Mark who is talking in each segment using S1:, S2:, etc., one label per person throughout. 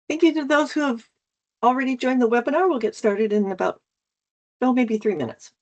S1: Thank you to those who have already joined the webinar. We'll get started in about, maybe 3 minutes.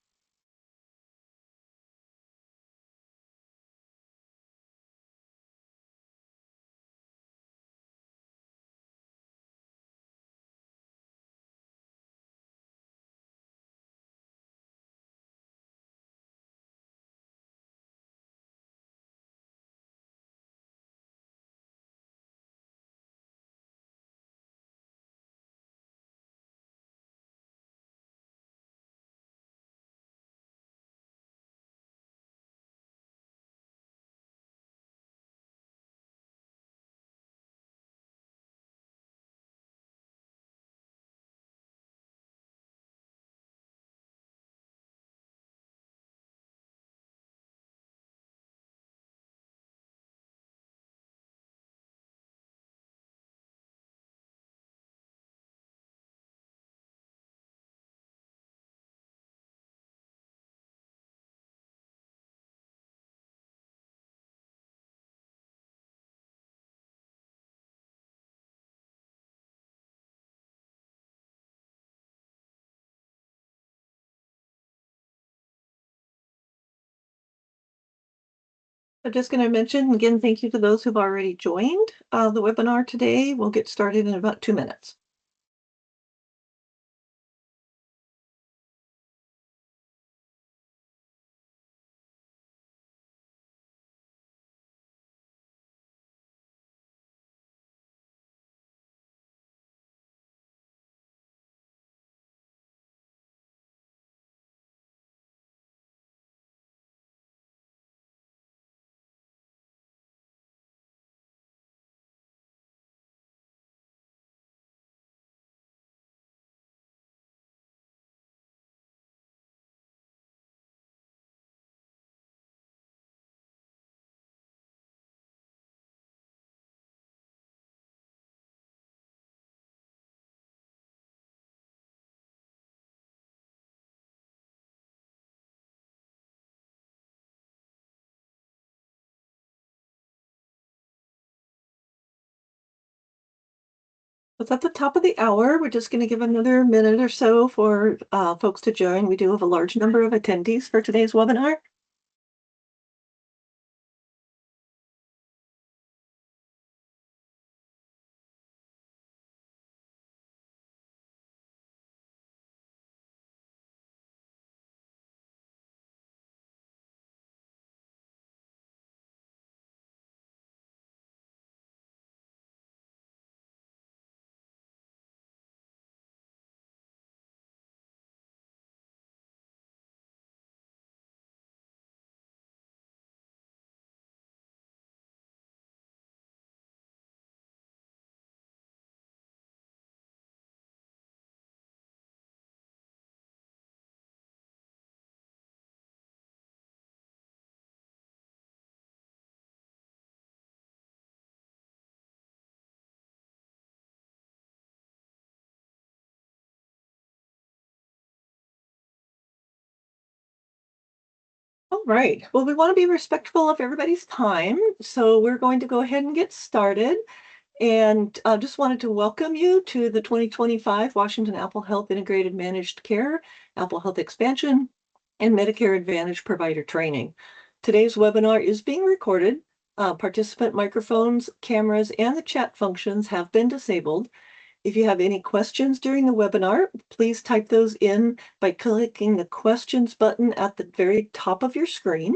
S1: I'm just going to mention again, thank you to those who've already joined the webinar today. We'll get started in about 2 minutes. It's at the top of the hour. We're just going to give another minute or so for folks to join. We do have a large number of attendees for today's webinar. All right. Well, we want to be respectful of everybody's time, so we're going to go ahead and get started. And just wanted to welcome you to the 2025 Washington Apple Health Integrated Managed Care, Apple Health Expansion, and Medicare Advantage Provider Training. Today's webinar is being recorded. Participant microphones, cameras, and the chat functions have been disabled. If you have any questions during the webinar, please type those in by clicking the questions button at the very top of your screen.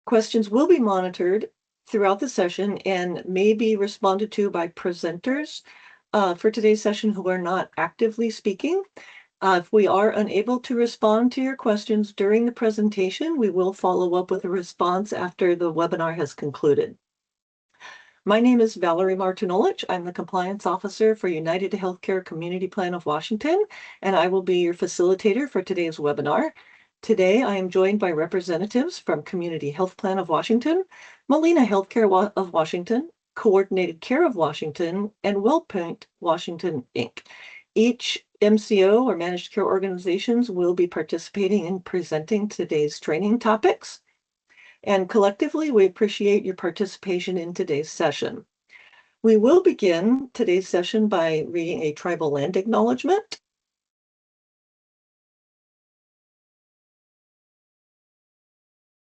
S1: Questions will be monitored throughout the session and may be responded to by presenters for today's session who are not actively speaking. If we are unable to respond to your questions during the presentation, we will follow up with a response after the webinar has concluded. My name is Valerie Martinolich. I'm the Compliance Officer for United Healthcare Community Plan of Washington, and I will be your facilitator for today's webinar. Today, I am joined by representatives from Community Health Plan of Washington, Molina Healthcare of Washington, Coordinated Care of Washington, and WellPoint Washington, Inc. Each MCO or managed care organizations will be participating in presenting today's training topics. And collectively, we appreciate your participation in today's session. We will begin today's session by reading a tribal land acknowledgement.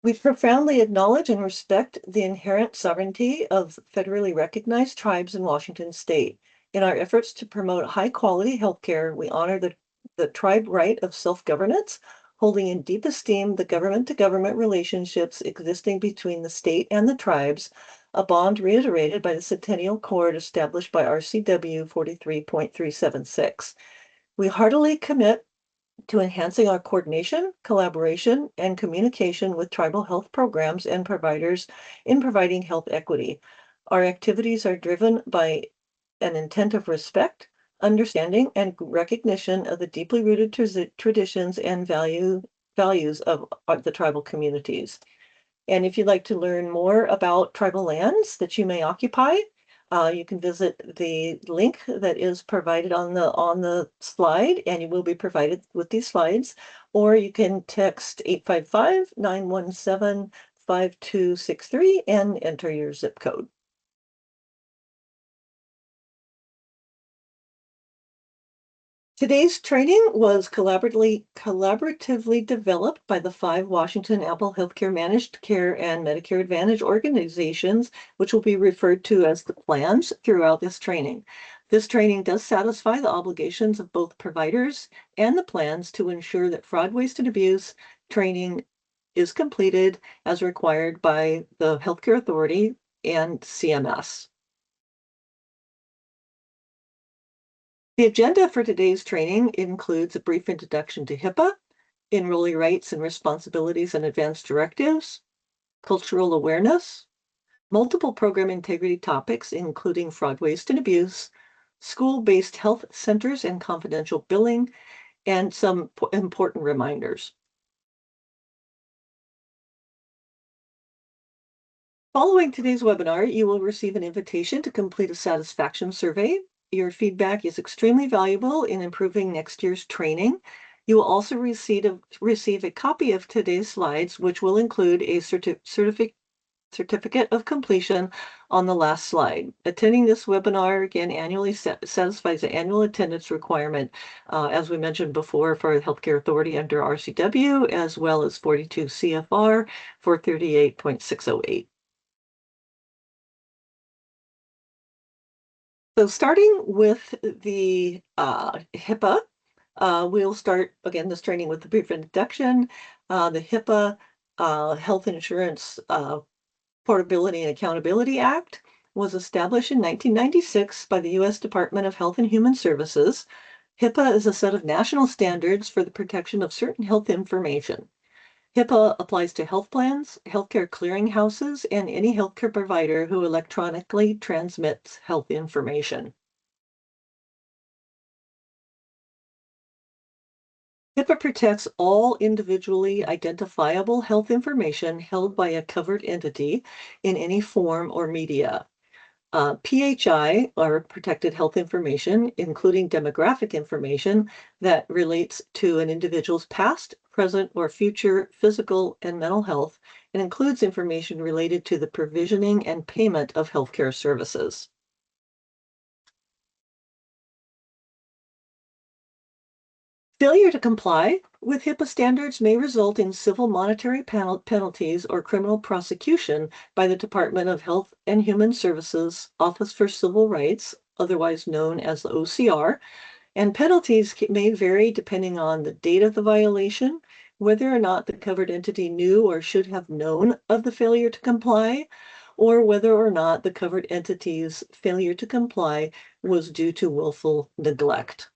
S1: We profoundly acknowledge and respect the inherent sovereignty of federally recognized tribes in Washington state. In our efforts to promote high-quality healthcare, we honor the tribe right of self-governance, holding in deep esteem the government-to-government relationships existing between the state and the tribes, a bond reiterated by the Centennial Accord established by RCW 43.376. We heartily commit to enhancing our coordination, collaboration, and communication with tribal health programs and providers in providing health equity. Our activities are driven by an intent of respect, understanding, and recognition of the deeply rooted traditions and values of the tribal communities. And if you'd like to learn more about tribal lands that you may occupy, you can visit the link that is provided on the slide, and you will be provided with these slides, or you can text 855-917-5263 and enter your zip code. Today's training was collaboratively developed by the 5 Washington Apple Healthcare Managed Care and Medicare Advantage organizations, which will be referred to as the plans throughout this training. This training does satisfy the obligations of both providers and the plans to ensure that fraud, waste, and abuse training is completed as required by the Healthcare Authority and CMS. The agenda for today's training includes a brief introduction to HIPAA, enrollee rights and responsibilities and advanced directives, cultural awareness, multiple program integrity topics, including fraud, waste, and abuse, school-based health centers and confidential billing, and some important reminders. Following today's webinar, you will receive an invitation to complete a satisfaction survey. Your feedback is extremely valuable in improving next year's training. You will also receive a copy of today's slides, which will include a certificate of completion on the last slide. Attending this webinar again annually satisfies the annual attendance requirement, as we mentioned before, for the Healthcare Authority under RCW, as well as 42 CFR 438.608. So starting with the HIPAA, we'll start again this training with the brief introduction. The HIPAA Health Insurance Portability and Accountability Act was established in 1996 by the U.S. Department of Health and Human Services. HIPAA is a set of national standards for the protection of certain health information. HIPAA applies to health plans, healthcare clearinghouses, and any healthcare provider who electronically transmits health information. HIPAA protects all individually identifiable health information held by a covered entity in any form or media. PHI, or protected health information, including demographic information that relates to an individual's past, present, or future physical and mental health, and includes information related to the provisioning and payment of healthcare services. Failure to comply with HIPAA standards may result in civil monetary penalties or criminal prosecution by the Department of Health and Human Services Office for Civil Rights, otherwise known as the OCR, and penalties may vary depending on the date of the violation, whether or not the covered entity knew or should have known of the failure to comply, or whether or not the covered entity's failure to comply was due to willful neglect.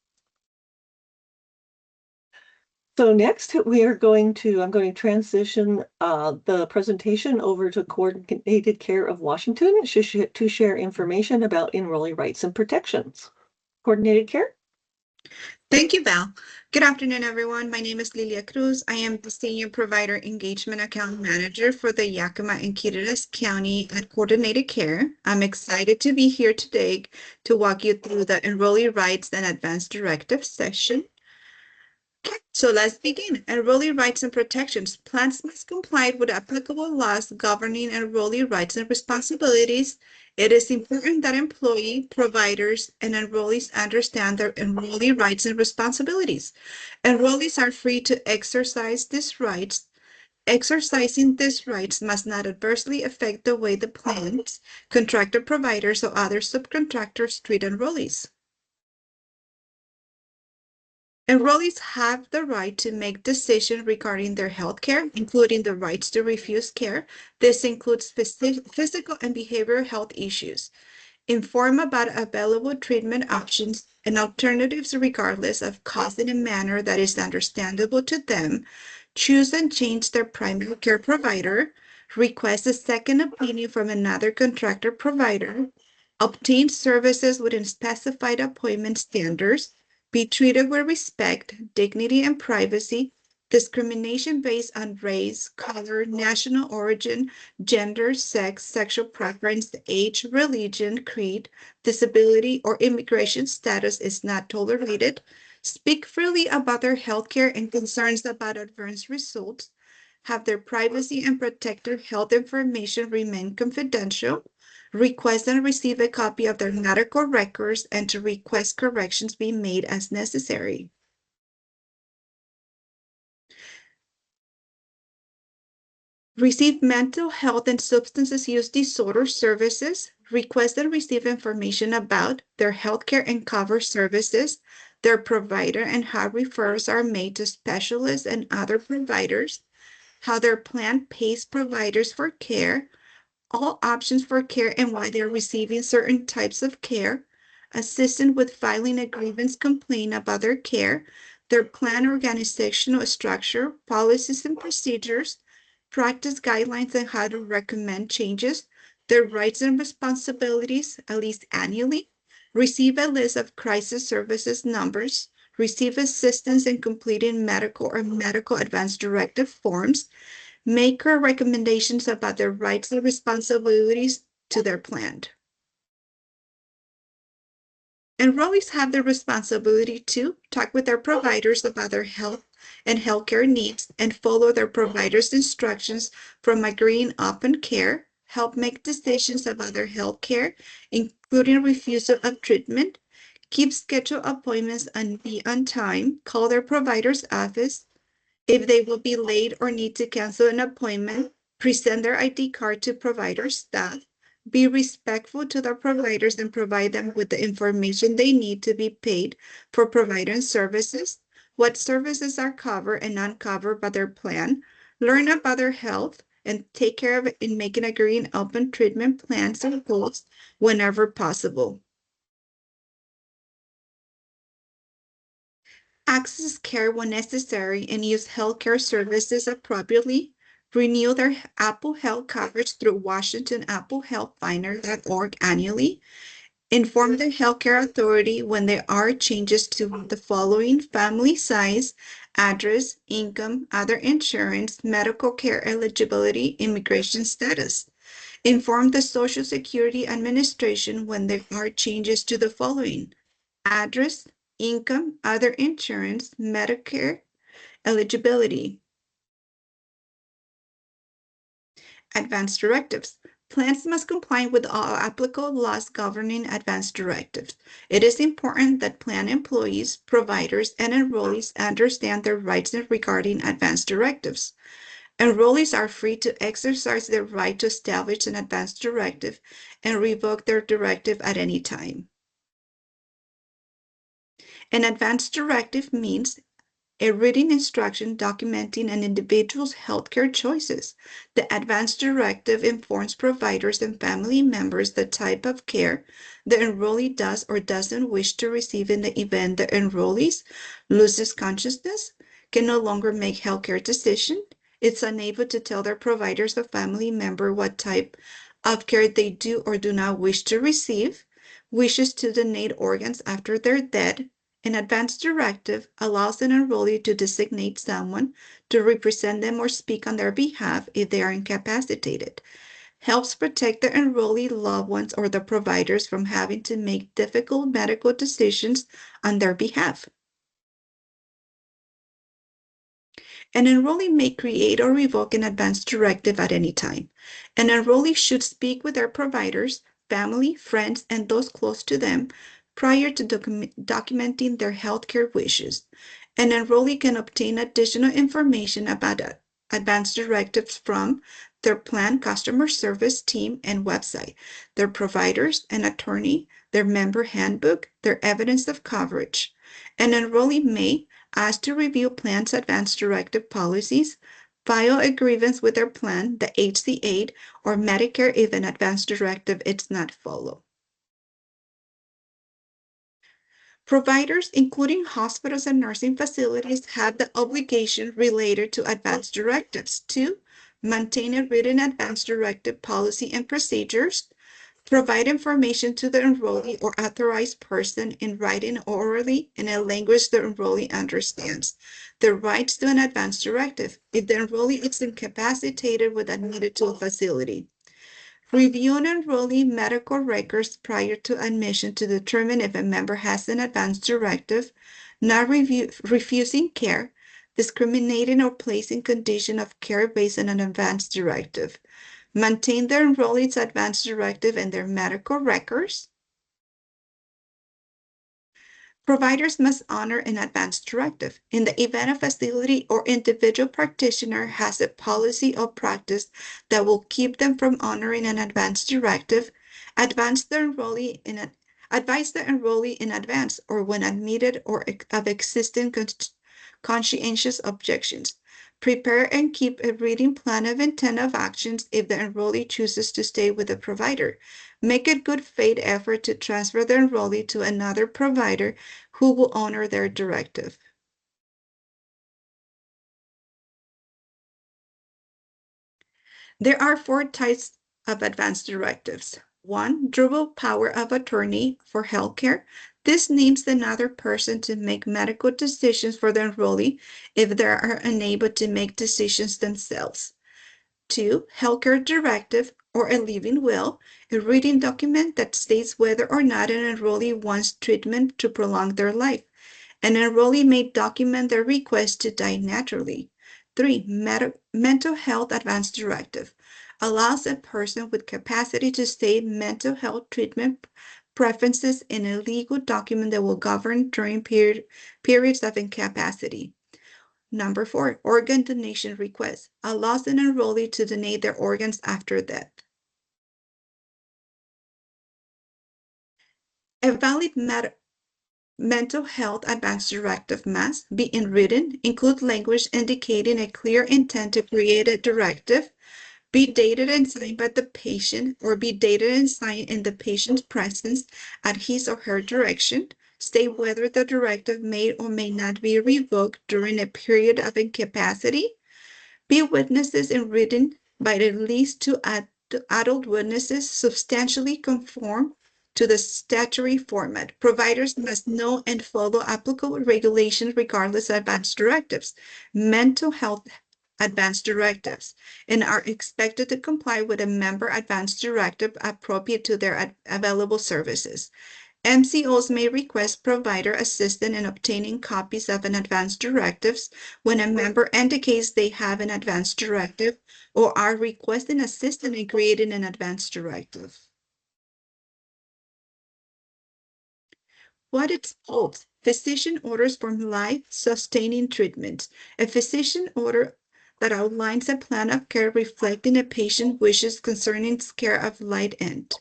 S1: So next I'm going to transition the presentation over to Coordinated Care of Washington to share information about enrollee rights and protections. Coordinated Care?
S2: Thank you, Val. Good afternoon, everyone. My name is Lilia Cruz. I am the Senior Provider Engagement Account Manager for the Yakima and Kittitas County at Coordinated Care. I'm excited to be here today to walk you through the Enrollee Rights and Advanced Directives section. Okay, so let's begin. Enrollee rights and protections. Plans must comply with applicable laws governing enrollee rights and responsibilities It is important that employee, providers, and enrollees understand their enrollee rights and responsibilities. Enrollees are free to exercise these rights. Exercising these rights must not adversely affect the way the plans, contractor providers, or other subcontractors treat enrollees. Enrollees have the right to make decisions regarding their health care, including the rights to refuse care. This includes physical and behavioral health issues. Inform about available treatment options and alternatives regardless of cost in a manner that is understandable to them. Choose and change their primary care provider. Request a second opinion from another contractor provider. Obtain services within specified appointment standards. Be treated with respect, dignity, and privacy. Discrimination based on race, color, national origin, gender, sex, sexual preference, age, religion, creed, disability, or immigration status is not tolerated. Speak freely about their healthcare and concerns about adverse results. Have their privacy and protected health information remain confidential. Request and receive a copy of their medical records and to request corrections be made as necessary. Receive mental health and substance use disorder services. Request and receive information about their healthcare and cover services, their provider, and how referrals are made to specialists and other providers, how their plan pays providers for care, all options for care and why they're receiving certain types of care, assistance with filing a grievance complaint about their care, their plan organizational structure, policies and procedures, practice guidelines on how to recommend changes, their rights and responsibilities at least annually, receive a list of crisis services numbers, receive assistance in completing medical or medical advance directive forms, make her recommendations about their rights and responsibilities to their plan. Enrollees have the responsibility to talk with their providers about their health and healthcare needs and follow their providers' instructions from agreeing upon care, help make decisions about their health care, including refusal of treatment, keep scheduled appointments and be on time, call their provider's office, if they will be late or need to cancel an appointment, present their ID card to provider staff. Be respectful to their providers and provide them with the information they need to be paid for providing services, what services are covered and uncovered by their plan, learn about their health, and take care of it in making agreeing open treatment plans and goals whenever possible. Access care when necessary and use healthcare services appropriately. Renew their Apple Health coverage through WashingtonAppleHealthFinder.org annually. Inform the healthcare authority when there are changes to the following: family size, address, income, other insurance, medical care eligibility, immigration status. Inform the Social Security Administration when there are changes to the following: address, income, other insurance, Medicare eligibility. Advanced directives. Plans must comply with all applicable laws governing advanced directives. It is important that plan employees, providers, and enrollees understand their rights regarding advanced directives. Enrollees are free to exercise their right to establish an advanced directive and revoke their directive at any time. An advanced directive means a written instruction documenting an individual's healthcare choices. The advanced directive informs providers and family members the type of care the enrollee does or doesn't wish to receive in the event the enrollee loses consciousness, can no longer make healthcare decisions, is unable to tell their providers or family member what type of care they do or do not wish to receive, wishes to donate organs after they're dead. An advance directive allows an enrollee to designate someone to represent them or speak on their behalf if they are incapacitated. Helps protect the enrollee loved ones or the providers from having to make difficult medical decisions on their behalf. An enrollee may create or revoke an advance directive at any time. An enrollee should speak with their providers, family, friends, and those close to them prior to documenting their healthcare wishes. An enrollee can obtain additional information about advance directives from their plan customer service team and website, their providers and attorney, their member handbook, their evidence of coverage. An enrollee may ask to review plan's advance directive policies, file a grievance with their plan, the HC8, or Medicare if an advance directive is not followed. Providers, including hospitals and nursing facilities, have the obligation related to advance directives to maintain a written advance directive policy and procedures, provide information to the enrollee or authorized person in writing or orally in a language the enrollee understands. The rights to an advance directive if the enrollee is incapacitated when admitted to a facility. Review an enrollee medical records prior to admission to determine if a member has an advance directive, not refusing care, discriminating or placing condition of care based on an advance directive. Maintain the enrollee's advance directive in their medical records. Providers must honor an advance directive. In the event a facility or individual practitioner has a policy or practice that will keep them from honoring an advance directive, advise the enrollee in advance or when admitted or of existing conscientious objections. Prepare and keep a written plan of intent of actions if the enrollee chooses to stay with the provider. Make a good faith effort to transfer the enrollee to another provider who will honor their directive. There are 4 types of advance directives. 1, durable power of attorney for healthcare. This needs another person to make medical decisions for the enrollee if they are unable to make decisions themselves. 2, healthcare directive or a living will, a written document that states whether or not an enrollee wants treatment to prolong their life. An enrollee may document their request to die naturally. 3, mental health advance directive allows a person with capacity to state mental health treatment preferences in a legal document that will govern during periods of incapacity. Number 4, organ donation request allows an enrollee to donate their organs after death. A valid mental health advance directive must be in written, include language indicating a clear intent to create a directive, be dated and signed by the patient or be dated and signed in the patient's presence at his or her direction, state whether the directive may or may not be revoked during a period of incapacity, be witnesses in written by at least 2 adult witnesses substantially conform to the statutory format. Providers must know and follow applicable regulations regardless of advance directives, mental health advance directives, and are expected to comply with a member advance directive appropriate to their available services. MCOs may request provider assistance in obtaining copies of an advance directives when a member indicates they have an advance directive or are requesting assistance in creating an advance directive. What is POLS? Physician orders for life-sustaining treatment. A physician order that outlines a plan of care reflecting a patient's wishes concerning care of life end.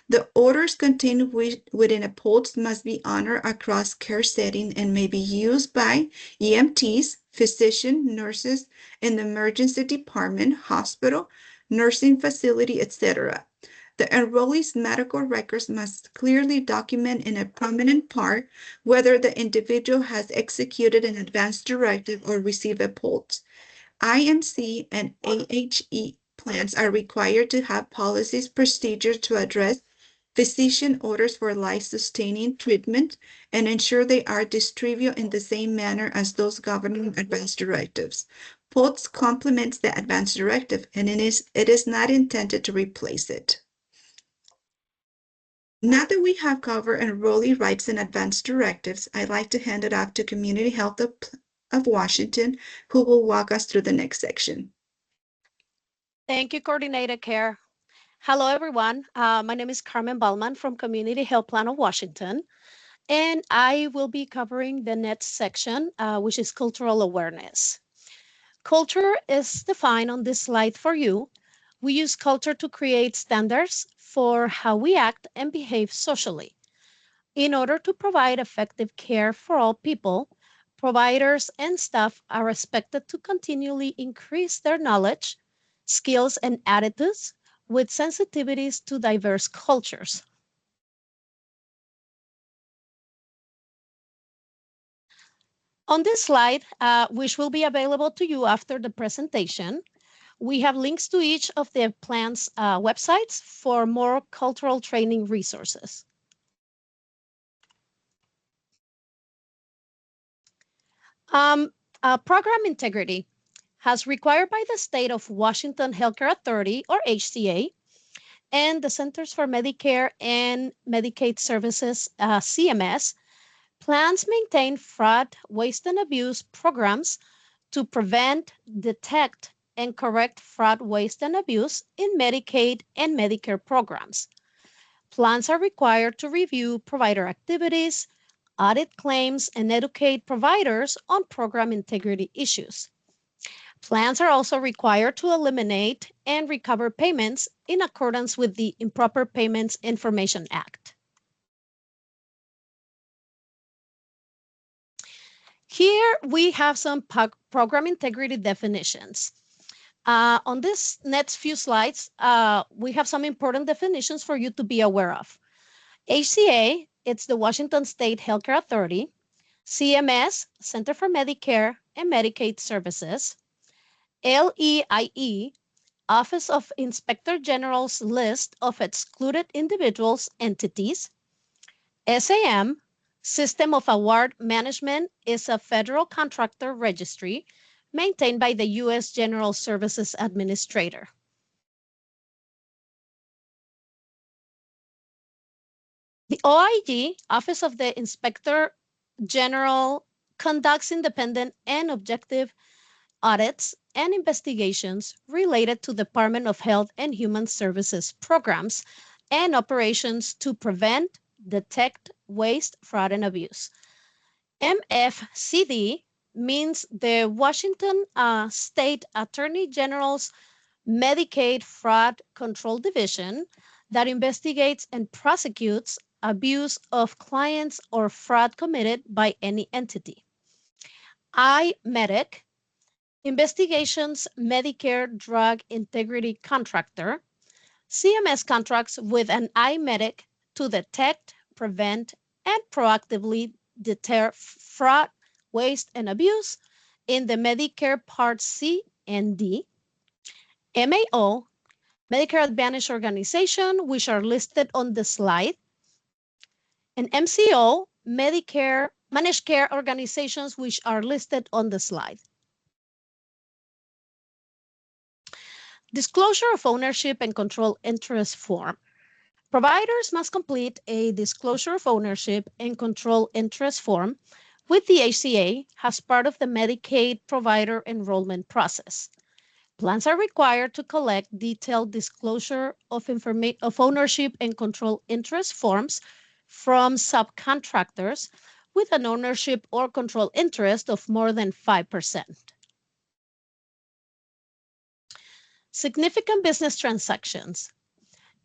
S2: The orders contained within a POLS must be honored across care setting and may be used by EMTs, physicians, nurses in the emergency department, hospital, nursing facility, etc. The enrollee's medical records must clearly document in a prominent part whether the individual has executed an advance directive or received a POLS. IMC and AHE plans are required to have policies, procedures to address physician orders for life-sustaining treatment and ensure they are distributed in the same manner as those governing advance directives. POLS complements the advance directive and it is not intended to replace it. Now that we have covered enrollee rights and advance directives, I'd like to hand it off to Community Health of Washington, who will walk us through the next section.
S3: Thank you, Coordinator Care. Hello, everyone. My name is Carmen Ballman from Community Health Plan of Washington, and I will be covering the next section, which is cultural awareness. Culture is defined on this slide for you. We use culture to create standards for how we act and behave socially. In order to provide effective care for all people, providers and staff are expected to continually increase their knowledge, skills, and attitudes with sensitivities to diverse cultures. On this slide, which will be available to you after the presentation, we have links to each of the plan's websites for more cultural training resources. Program integrity has required by the State of Washington Healthcare Authority, or HCA, and the Centers for Medicare and Medicaid Services, CMS, plans maintain fraud, waste, and abuse programs to prevent, detect, and correct fraud, waste, and abuse in Medicaid and Medicare programs. Plans are required to review provider activities, audit claims, and educate providers on program integrity issues. Plans are also required to eliminate and recover payments in accordance with the Improper Payments Information Act. Here we have some program integrity definitions. On this next few slides, we have some important definitions for you to be aware of. HCA, it's the Washington State Healthcare Authority. CMS, Center for Medicare and Medicaid Services. LEIE, Office of Inspector General's list of excluded individuals, entities. SAM, System of Award Management, is a federal contractor registry maintained by the U.S. General Services Administrator. The OIG, Office of the Inspector General, conducts independent and objective audits and investigations related to Department of Health and Human Services programs and operations to prevent, detect waste, fraud, and abuse. MFCD means the Washington State Attorney General's Medicaid Fraud Control Division that investigates and prosecutes abuse of clients or fraud committed by any entity. IMEDIC, Investigations Medicare Drug Integrity Contractor. CMS contracts with an IMEDIC to detect, prevent, and proactively deter fraud, waste, and abuse in the Medicare Part C and D. MAO, Medicare Advantage Organization, which are listed on the slide. And MCO, Medicare Managed Care Organizations, which are listed on the slide. Disclosure of ownership and control interest form. Providers must complete a disclosure of ownership and control interest form with the HCA as part of the Medicaid provider enrollment process. Plans are required to collect detailed disclosure of ownership and control interest forms from subcontractors with an ownership or control interest of more than 5%. Significant business transactions.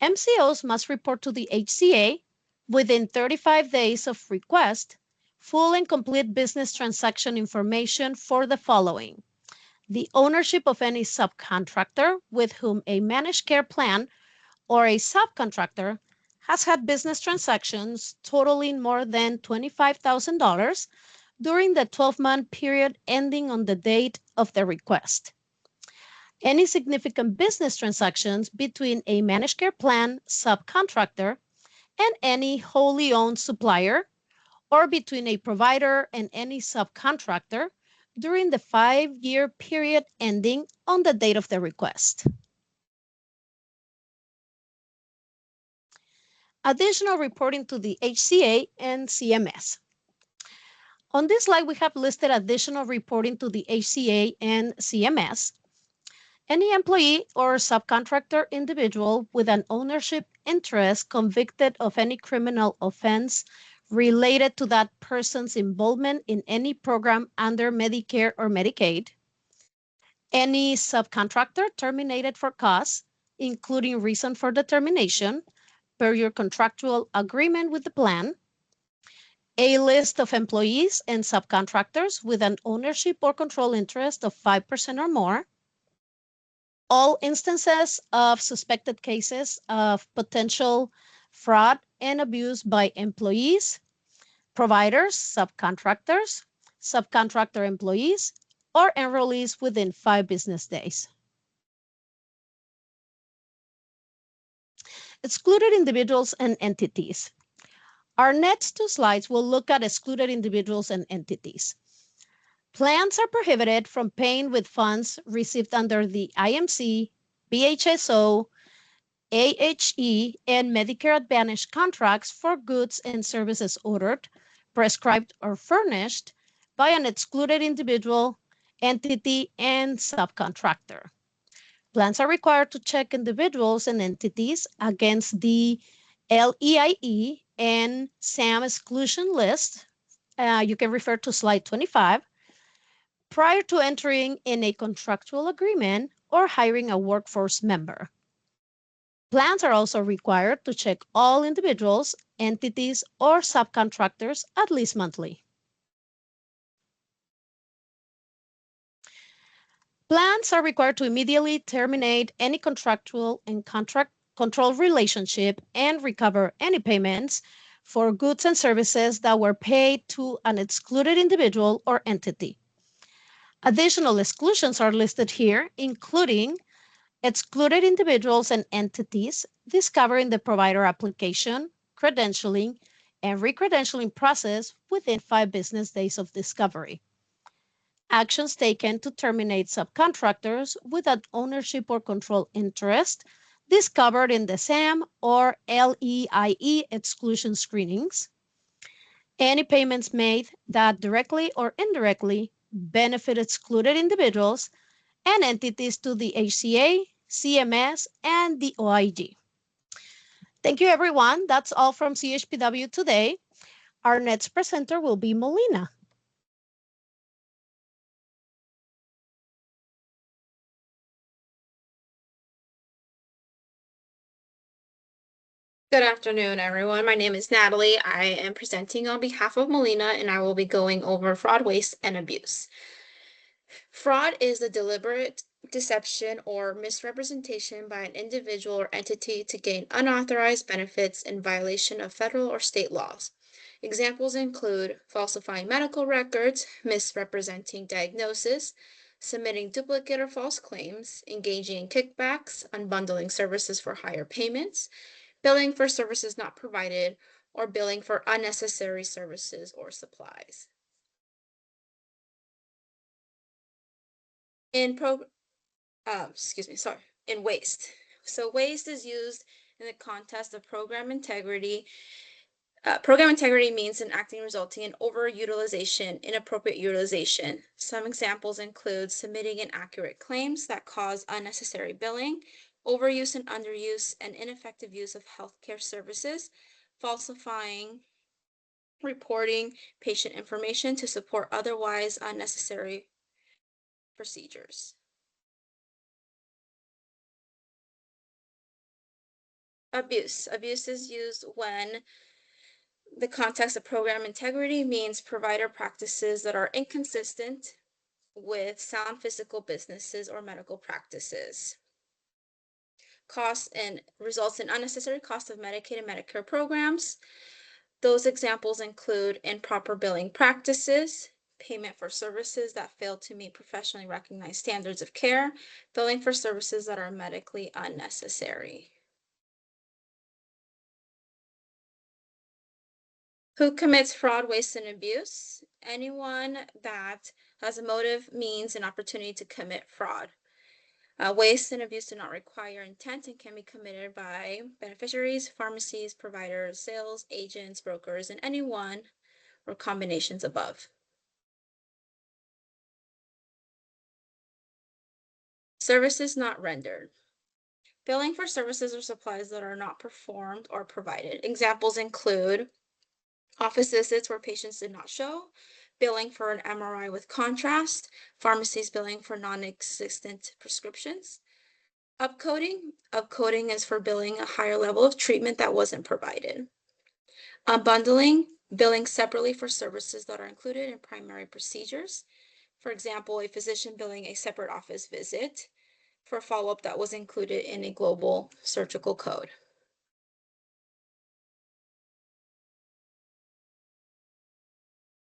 S3: MCOs must report to the HCA within 35 days of request full and complete business transaction information for the following: the ownership of any subcontractor with whom a managed care plan or a subcontractor has had business transactions totaling more than $25,000 during the 12-month period ending on the date of the request. Any significant business transactions between a managed care plan subcontractor and any wholly owned supplier, or between a provider and any subcontractor during the 5-year period ending on the date of the request. Additional reporting to the HCA and CMS. On this slide, we have listed additional reporting to the HCA and CMS. Any employee or subcontractor individual with an ownership interest convicted of any criminal offense related to that person's involvement in any program under Medicare or Medicaid. Any subcontractor terminated for cause, including reason for the termination, per your contractual agreement with the plan. A list of employees and subcontractors with an ownership or control interest of 5% or more. All instances of suspected cases of potential fraud and abuse by employees, providers, subcontractor employees, or enrollees within 5 business days. Excluded individuals and entities. Our next 2 slides will look at excluded individuals and entities. Plans are prohibited from paying with funds received under the IMC, BHSO, AHE, and Medicare Advantage contracts for goods and services ordered, prescribed, or furnished by an excluded individual, entity, and subcontractor. Plans are required to check individuals and entities against the LEIE and SAM exclusion list. You can refer to slide 25 prior to entering in a contractual agreement or hiring a workforce member. Plans are also required to check all individuals, entities, or subcontractors at least monthly. Plans are required to immediately terminate any contractual and contract control relationship and recover any payments for goods and services that were paid to an excluded individual or entity. Additional exclusions are listed here, including excluded individuals and entities discovered in the provider application, credentialing, and recredentialing process within 5 business days of discovery. Actions taken to terminate subcontractors with an ownership or control interest discovered in the SAM or LEIE exclusion screenings. Any payments made that directly or indirectly benefit excluded individuals and entities to the HCA, CMS, and the OIG. Thank you, everyone. That's all from CHPW today. Our next presenter will be Molina.
S4: Good afternoon, everyone. My name is Natalie. I am presenting on behalf of Molina, and I will be going over fraud, waste, and abuse. Fraud is the deliberate deception or misrepresentation by an individual or entity to gain unauthorized benefits in violation of federal or state laws. Examples include falsifying medical records, misrepresenting diagnosis, submitting duplicate or false claims, engaging in kickbacks, unbundling services for higher payments, billing for services not provided, or billing for unnecessary services or supplies. In waste. So waste is used in the context of program integrity. Program integrity means an acting resulting in overutilization, inappropriate utilization. Some examples include submitting inaccurate claims that cause unnecessary billing, overuse and underuse, and ineffective use of healthcare services, falsifying, reporting patient information to support otherwise unnecessary procedures. Abuse. Abuse is used when the context of program integrity means provider practices that are inconsistent with sound physical businesses or medical practices. Costs and results in unnecessary costs of Medicaid and Medicare programs. Those examples include improper billing practices, payment for services that fail to meet professionally recognized standards of care, billing for services that are medically unnecessary. Who commits fraud, waste, and abuse? Anyone that has a motive, means, and opportunity to commit fraud. Waste and abuse do not require intent and can be committed by beneficiaries, pharmacies, providers, sales agents, brokers, and anyone or combinations above. Services not rendered. Billing for services or supplies that are not performed or provided. Examples include office visits where patients did not show, billing for an MRI with contrast, pharmacies billing for non-existent prescriptions. Upcoding. Upcoding is for billing a higher level of treatment that wasn't provided. Unbundling, billing separately for services that are included in primary procedures. For example, a physician billing a separate office visit for follow-up that was included in a global surgical code.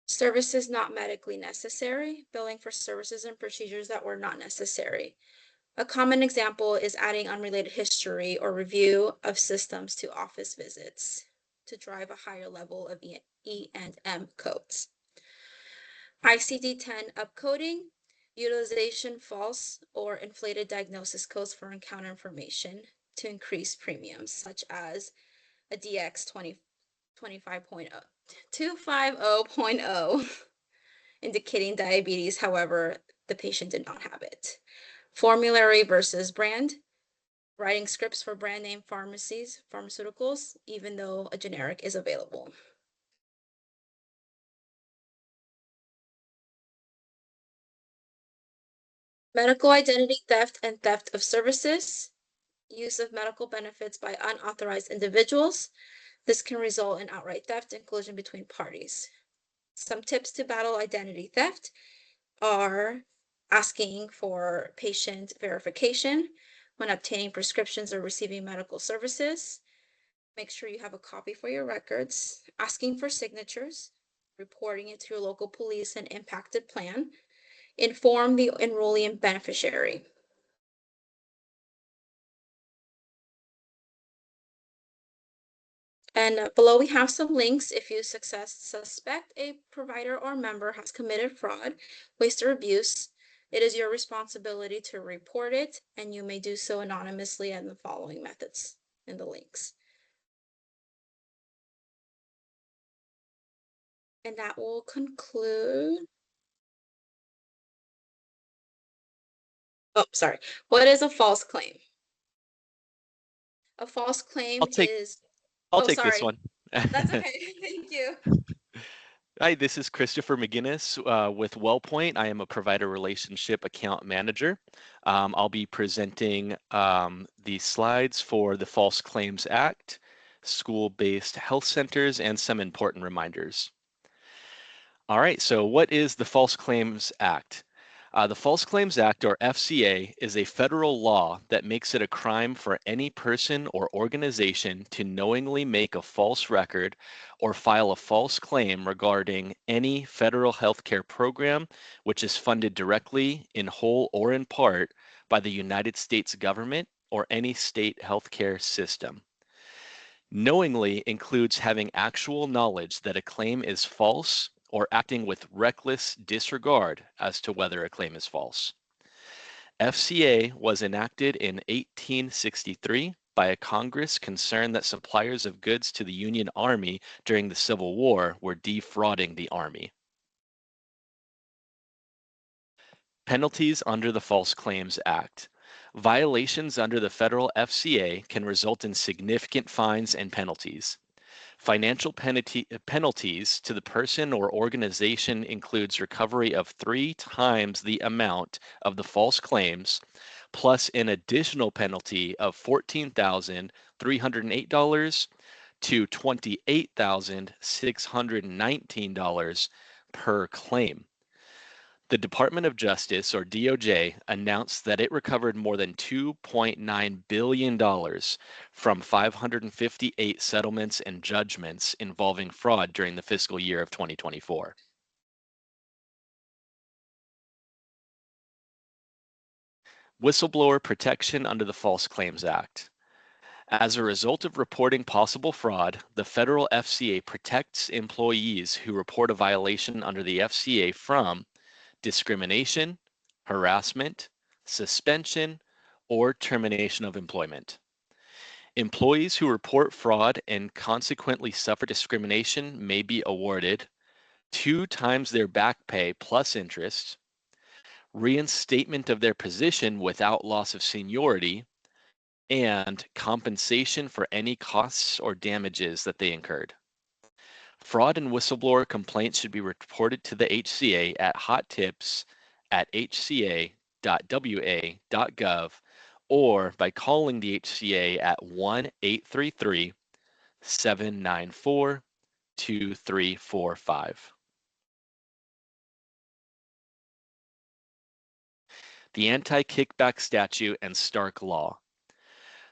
S4: Services not medically necessary, billing for services and procedures that were not necessary. A common example is adding unrelated history or review of systems to office visits to drive a higher level of E&M codes. ICD-10 upcoding, utilization false or inflated diagnosis codes for encounter information to increase premiums, such as a DX 250.0, indicating diabetes, however, the patient did not have it. Formulary versus brand, writing scripts for brand name pharmaceuticals, even though a generic is available. Medical identity theft and theft of services, use of medical benefits by unauthorized individuals. This can result in outright theft and collusion between parties. Some tips to battle identity theft are asking for patient verification when obtaining prescriptions or receiving medical services. Make sure you have a copy for your records, asking for signatures, reporting it to your local police and impacted plan, inform the enrollee and beneficiary. And below we have some links if you suspect a provider or member has committed fraud, waste, or abuse. It is your responsibility to report it, and you may do so anonymously in the following methods in the links. And that will conclude. Oh, sorry. What is a false claim? A false claim is.
S5: I'll
S4: Oh,
S5: take this
S4: sorry.
S5: one.
S4: That's okay. Thank you.
S5: Hi, this is Christopher McGinnis with WellPoint. I am a provider relationship account manager. I'll be presenting the slides for the False Claims Act, school-based health centers, and some important reminders. All right, so what is the False Claims Act? The False Claims Act, or FCA, is a federal law that makes it a crime for any person or organization to knowingly make a false record or file a false claim regarding any federal healthcare program which is funded directly, in whole or in part, by the United States government or any state healthcare system. Knowingly includes having actual knowledge that a claim is false or acting with reckless disregard as to whether a claim is false. FCA was enacted in 1863 by a Congress concerned that suppliers of goods to the Union Army during the Civil War were defrauding the Army. Penalties under the False Claims Act. Violations under the federal FCA can result in significant fines and penalties. Financial penalties to the person or organization includes recovery of 3 times the amount of the false claims, plus an additional penalty of $14,308 to $28,619 per claim. The Department of Justice, or DOJ, announced that it recovered more than $2.9 billion from 558 settlements and judgments involving fraud during the fiscal year of 2024. Whistleblower protection under the False Claims Act. As a result of reporting possible fraud, the federal FCA protects employees who report a violation under the FCA from discrimination, harassment, suspension, or termination of employment. Employees who report fraud and consequently suffer discrimination may be awarded 2 times their back pay plus interest, reinstatement of their position without loss of seniority, and compensation for any costs or damages that they incurred. Fraud and whistleblower complaints should be reported to the HCA at hottips@hca.wa.gov or by calling the HCA at 1-833-794-2345. The Anti-Kickback Statute and Stark Law.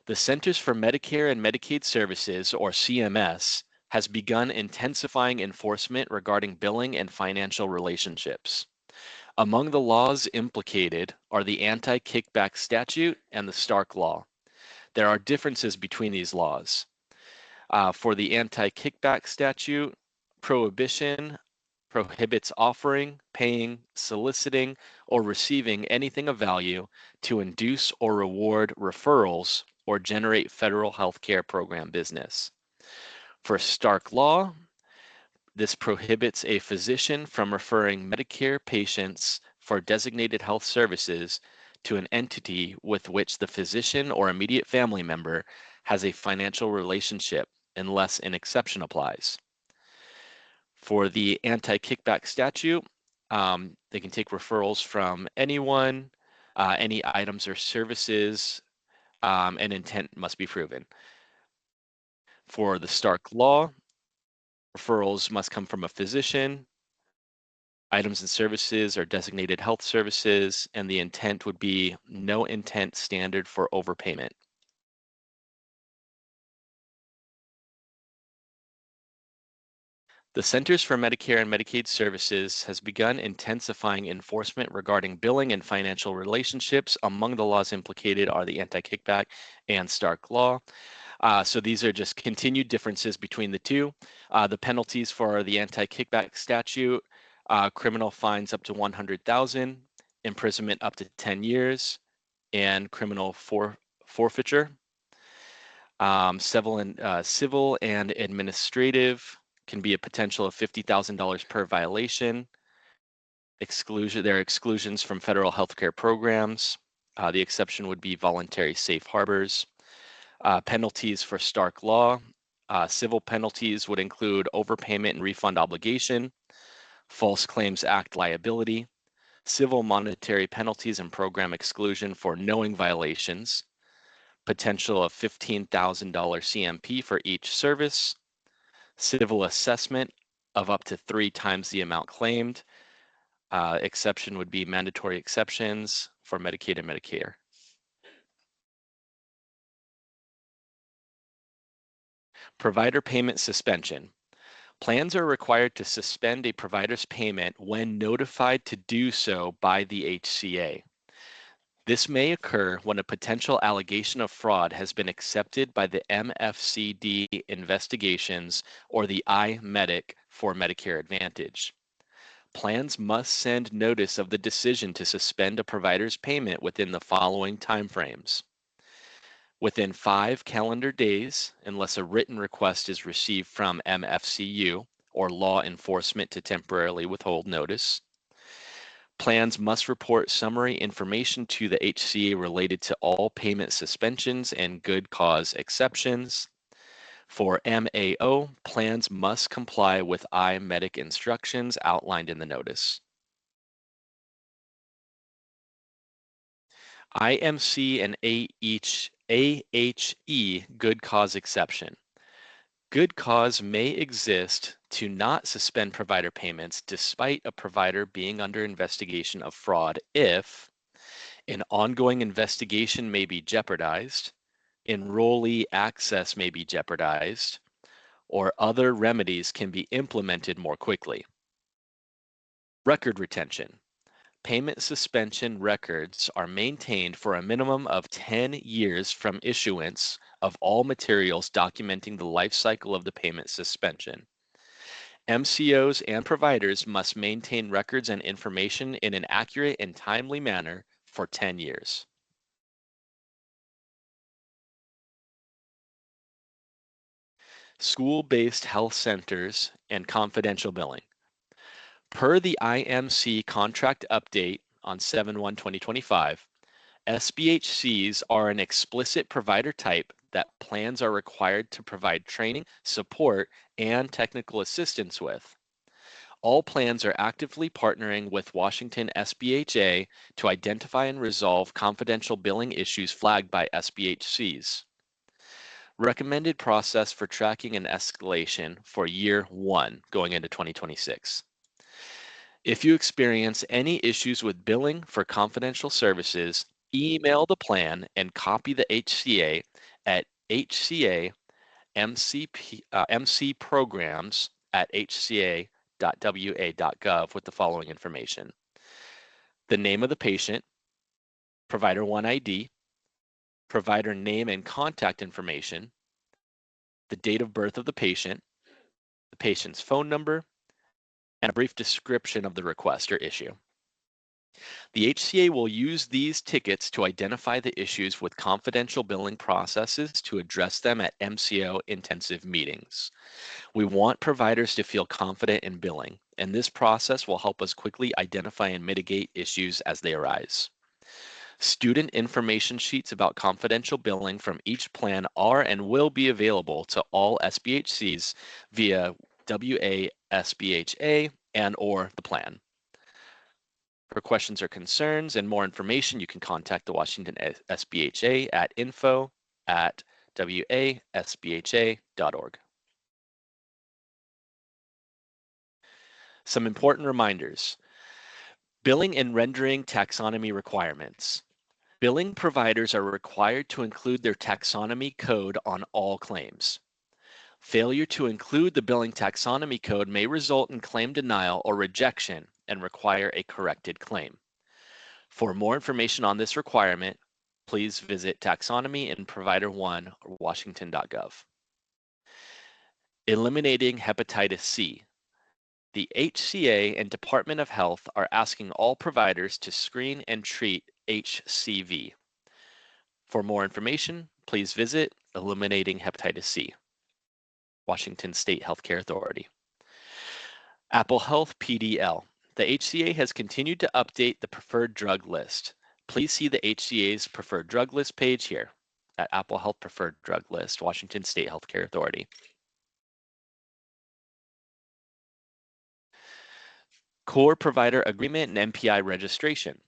S5: The Centers for Medicare and Medicaid Services, or CMS, has begun intensifying enforcement regarding billing and financial relationships. Among the laws implicated are the Anti-Kickback Statute and the Stark Law. There are differences between these laws. For the Anti-Kickback Statute, prohibition prohibits offering, paying, soliciting, or receiving anything of value to induce or reward referrals or generate federal health care program business. For Stark Law, this prohibits a physician from referring Medicare patients for designated health services to an entity with which the physician or immediate family member has a financial relationship unless an exception applies. For the anti-kickback statute, they can take referrals from anyone, any items or services, and intent must be proven. For the Stark Law, referrals must come from a physician, items and services are designated health services, and the intent would be no intent standard for overpayment. The Centers for Medicare and Medicaid Services has begun intensifying enforcement regarding billing and financial relationships. Among the laws implicated are the Anti-Kickback and Stark Law. So these are just continued differences between the two. The penalties for the Anti-Kickback statute, criminal fines up to $100,000, imprisonment up to 10 years, and criminal forfeiture. Civil and administrative can be a potential of $50,000 per violation. There are exclusions from federal healthcare programs. The exception would be voluntary safe harbors. Penalties for Stark Law. Civil penalties would include overpayment and refund obligation, False Claims Act liability, civil monetary penalties and program exclusion for knowing violations, potential of $15,000 CMP for each service, civil assessment of up to 3 times the amount claimed. Exception would be mandatory exceptions for Medicaid and Medicare. Provider payment suspension. Plans are required to suspend a provider's payment when notified to do so by the HCA. This may occur when a potential allegation of fraud has been accepted by the MFCD investigations or the iMedic for Medicare Advantage. Plans must send notice of the decision to suspend a provider's payment within the following timeframes. Within 5 calendar days, unless a written request is received from MFCU or law enforcement to temporarily withhold notice. Plans must report summary information to the HCA related to all payment suspensions and good cause exceptions. For MAO, plans must comply with iMedic instructions outlined in the notice. IMC and AHE good cause exception. Good cause may exist to not suspend provider payments despite a provider being under investigation of fraud if an ongoing investigation may be jeopardized, enrollee access may be jeopardized, or other remedies can be implemented more quickly. Record retention. Payment suspension records are maintained for a minimum of 10 years from issuance of all materials documenting the life cycle of the payment suspension. MCOs and providers must maintain records and information in an accurate and timely manner for 10 years. School-based health centers and confidential billing. Per the IMC contract update on 7/1/2025, SBHCs are an explicit provider type that plans are required to provide training, support, and technical assistance with. All plans are actively partnering with Washington SBHA to identify and resolve confidential billing issues flagged by SBHCs. Recommended process for tracking and escalation for year 1 going into 2026. If you experience any issues with billing for confidential services, email the plan and copy the HCA at mcprograms@hca.wa.gov with the following information: the name of the patient, provider 1 ID, provider name and contact information, the date of birth of the patient's phone number, and a brief description of the request or issue. The HCA will use these tickets to identify the issues with confidential billing processes to address them at MCO intensive meetings. We want providers to feel confident in billing, and this process will help us quickly identify and mitigate issues as they arise. Student information sheets about confidential billing from each plan are and will be available to all SBHCs via WA-SBHA and/or the plan. For questions or concerns and more information, you can contact the Washington SBHA at info@wasbha.org. Some important reminders. Billing and rendering taxonomy requirements. Billing providers are required to include their taxonomy code on all claims. Failure to include the billing taxonomy code may result in claim denial or rejection and require a corrected claim. For more information on this requirement, please visit Taxonomy in Provider 1 or washington.gov. Eliminating hepatitis C. The HCA and Department of Health are asking all providers to screen and treat HCV. For more information, please visit Eliminating Hepatitis C, Washington State Healthcare Authority. Apple Health PDL. The HCA has continued to update the preferred drug list. Please see the HCA's preferred drug list page here at Apple Health Preferred Drug List, Washington State Healthcare Authority. Core Provider Agreement and MPI registration.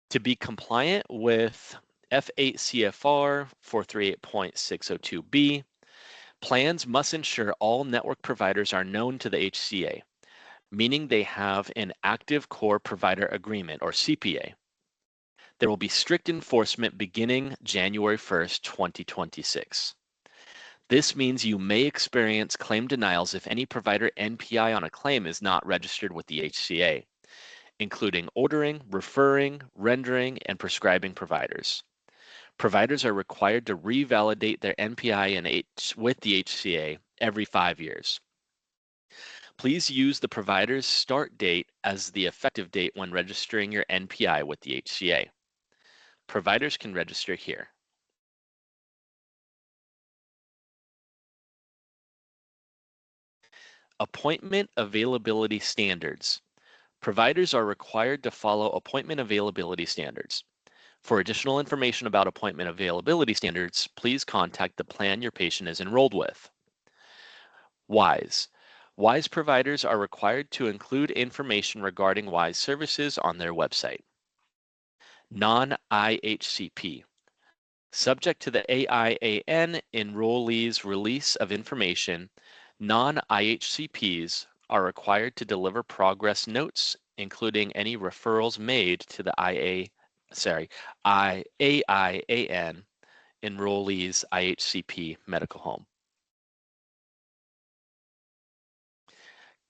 S5: To be compliant with F8 CFR 438.602B, plans must ensure all network providers are known to the HCA, meaning they have an active core provider agreement or CPA. There will be strict enforcement beginning January 1st, 2026. This means you may experience claim denials if any provider NPI on a claim is not registered with the HCA, including ordering, referring, rendering, and prescribing providers. Providers are required to revalidate their NPI with the HCA every 5 years. Please use the provider's start date as the effective date when registering your NPI with the HCA. Providers can register here. Appointment availability standards. Providers are required to follow appointment availability standards. For additional information about appointment availability standards, please contact the plan your patient is enrolled with. WISE. WISE providers are required to include information regarding WISE services on their website. Non-IHCP. Subject to the AIAN enrollee's release of information, non-IHCPs are required to deliver progress notes, including any referrals made to the AIAN enrollee's IHCP medical home.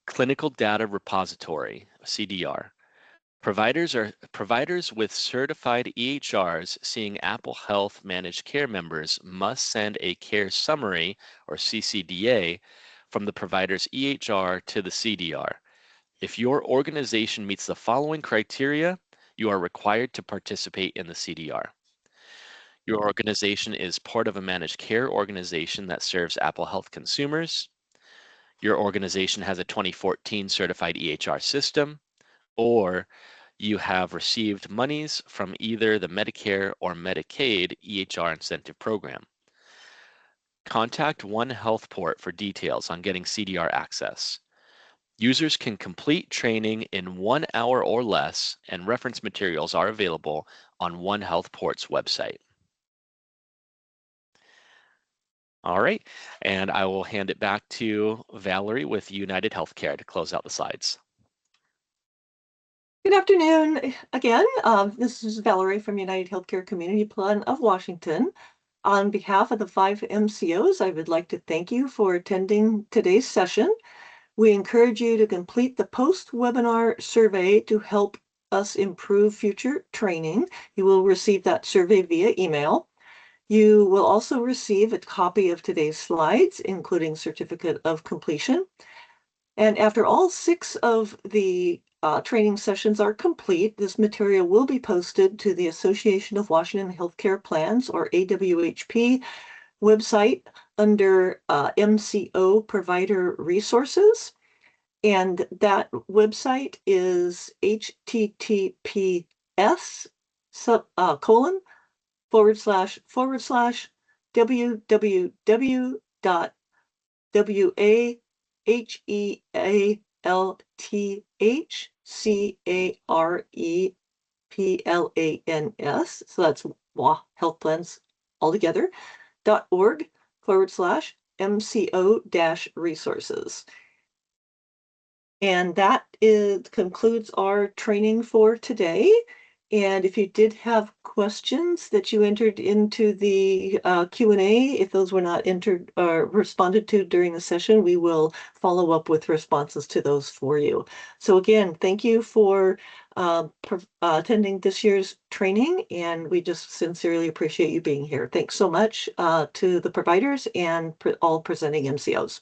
S5: Clinical Data Repository, CDR. Providers with certified EHRs seeing Apple Health Managed Care members must send a care summary or CCDA from the provider's EHR to the CDR. If your organization meets the following criteria, you are required to participate in the CDR. Your organization is part of a managed care organization that serves Apple Health consumers. Your organization has a 2014 certified EHR system, or you have received monies from either the Medicare or Medicaid EHR incentive program. Contact One HealthPort for details on getting CDR access. Users can complete training in 1 hour or less, and reference materials are available on One HealthPort's website. All right, and I will hand it back to Valerie with United Healthcare to close out the slides.
S1: Good afternoon again. This is Valerie from United Healthcare Community Plan of Washington. On behalf of the 5 MCOs, I would like to thank you for attending today's session. We encourage you to complete the post-webinar survey to help us improve future training. You will receive that survey via email. You will also receive a copy of today's slides, including certificate of completion. And after all 6 of the training sessions are complete, this material will be posted to the Association of Washington Healthcare Plans, or AWHP, website under MCO Provider Resources. And that website is https://www.WAHEalthcareplans, so that's WA Health Plans altogether, .org/MCO-resources. And that concludes our training for today. And if you did have questions that you entered into the Q&A, if those were not entered or responded to during the session, we will follow up with responses to those for you. So again, thank you for attending this year's training, and we just sincerely appreciate you being here. Thanks so much to the providers and all presenting MCOs.